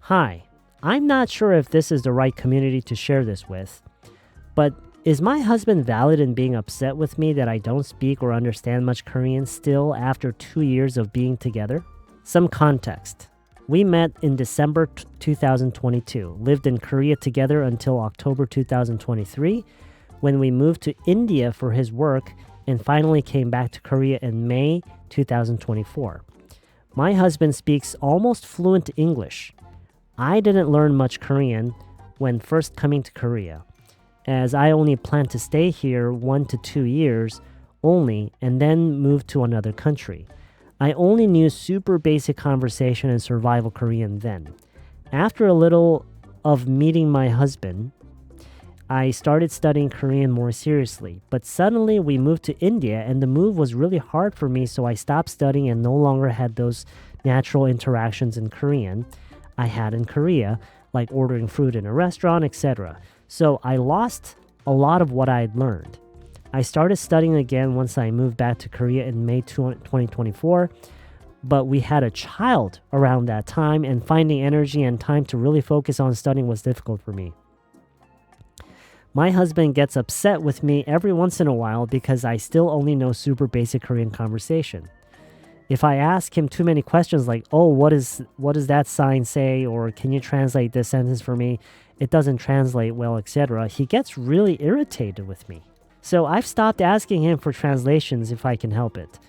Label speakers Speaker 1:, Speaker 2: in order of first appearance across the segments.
Speaker 1: Hi, I'm not sure if this is the right community to share this with, but is my husband valid in being upset with me that I don't speak or understand much Korean still after 2 years of being together? Some context. We met in December 2022, lived in Korea together until October 2023, when we moved to India for his work and finally came back to Korea in May 2024. My husband speaks almost fluent English. I didn't learn much Korean when first coming to Korea, as I only planned to stay here 1 to 2 years only and then move to another country. I only knew super basic conversation and survival Korean then. After a little of meeting my husband, I started studying Korean more seriously, but suddenly we moved to India and the move was really hard for me, so I stopped studying and no longer had those natural interactions in Korean I had in Korea, like ordering food in a restaurant, etc. So I lost a lot of what I had learned. I started studying again once I moved back to Korea in May 2024, but we had a child around that time and finding energy and time to really focus on studying was difficult for me. My husband gets upset with me every once in a while because I still only know super basic Korean conversation. If I ask him too many questions like, oh, what does that sign say? Or can you translate this sentence for me? It doesn't translate well, etc. He gets really irritated with me. So I've stopped asking him for translations if I can help it.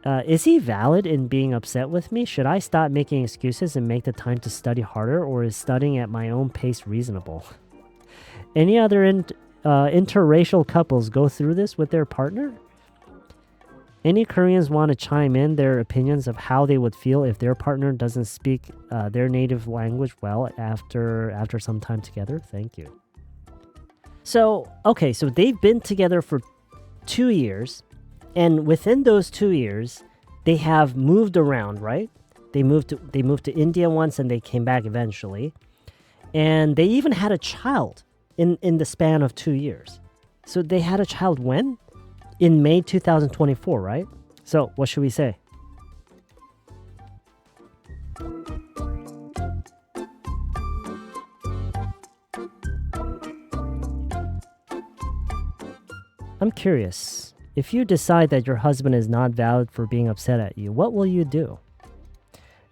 Speaker 1: Is he valid in being upset with me? Should I stop making excuses and make the time to study harder, or is studying at my own pace reasonable? Any other interracial couples go through this with their partner? Any Koreans want to chime in their opinions of how they would feel if their partner doesn't speak their native language well after some time together? Thank you. So they've been together for 2 years, and within those 2 years, they have moved around, right? They moved to India once, and they came back eventually, and they even had a child in the span of 2 years. So they had a child when? In May 2024, right? So what should we say? I'm curious, if you decide that your husband is not valid for being upset at you, what will you do?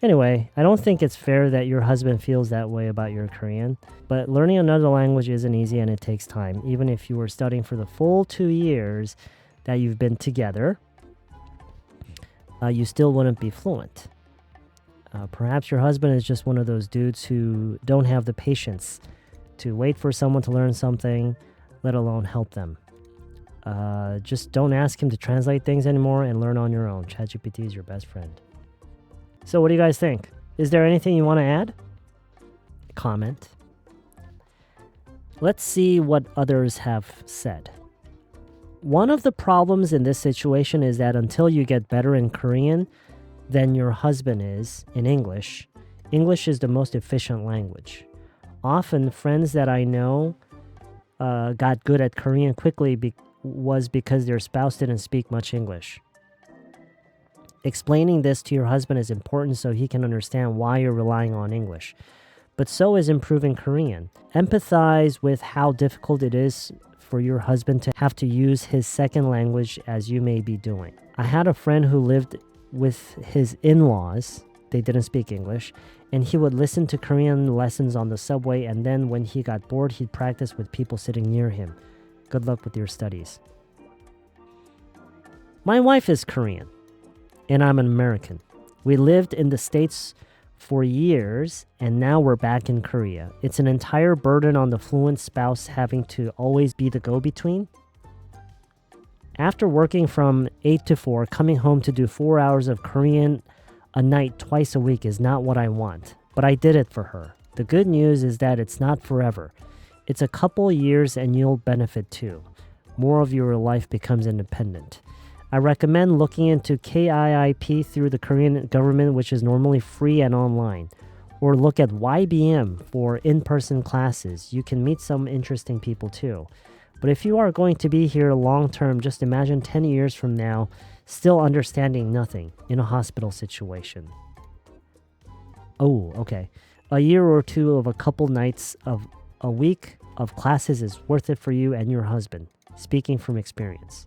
Speaker 1: Anyway, I don't think it's fair that your husband feels that way about your Korean, but learning another language isn't easy and it takes time. Even if you were studying for the full 2 years that you've been together, you still wouldn't be fluent. Perhaps your husband is just one of those dudes who don't have the patience to wait for someone to learn something, let alone help them. Just don't ask him to translate things anymore and learn on your own. ChatGPT is your best friend. So what do you guys think? Is there anything you want to add? Comment. Let's see what others have said. One of the problems in this situation is that until you get better in Korean than your husband is in English, English is the most efficient language. Often, friends that I know got good at Korean quickly was because their spouse didn't speak much English. Explaining this to your husband is important so he can understand why you're relying on English. But so is improving Korean. Empathize with how difficult it is for your husband to have to use his second language as you may be doing. I had a friend who lived with his in-laws. They didn't speak English, and he would listen to Korean lessons on the subway, and then when he got bored, he'd practice with people sitting near him. Good luck with your studies. My wife is Korean, and I'm an American. We lived in the States for years, and now we're back in Korea. It's an entire burden on the fluent spouse having to always be the go-between. After working from 8 to 4, coming home to do 4 hours of Korean a night twice a week is not what I want, but I did it for her. The good news is that it's not forever. It's a couple years and you'll benefit too. More of your life becomes independent. I recommend looking into KIIP through the Korean government, which is normally free and online. Or look at YBM for in-person classes. You can meet some interesting people too. But if you are going to be here long term, just imagine 10 years from now, still understanding nothing in a hospital situation. Oh, okay. A year or two of a couple nights of a week of classes is worth it for you and your husband, speaking from experience.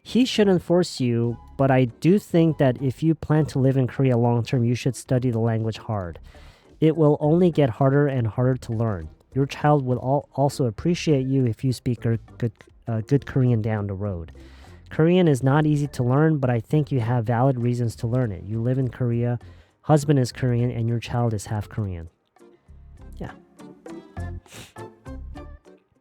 Speaker 1: He shouldn't force you, but I do think that if you plan to live in Korea long term, you should study the language hard. It will only get harder and harder to learn. Your child will also appreciate you if you speak good Korean down the road. Korean is not easy to learn, but I think you have valid reasons to learn it. You live in Korea, husband is Korean, and your child is half Korean.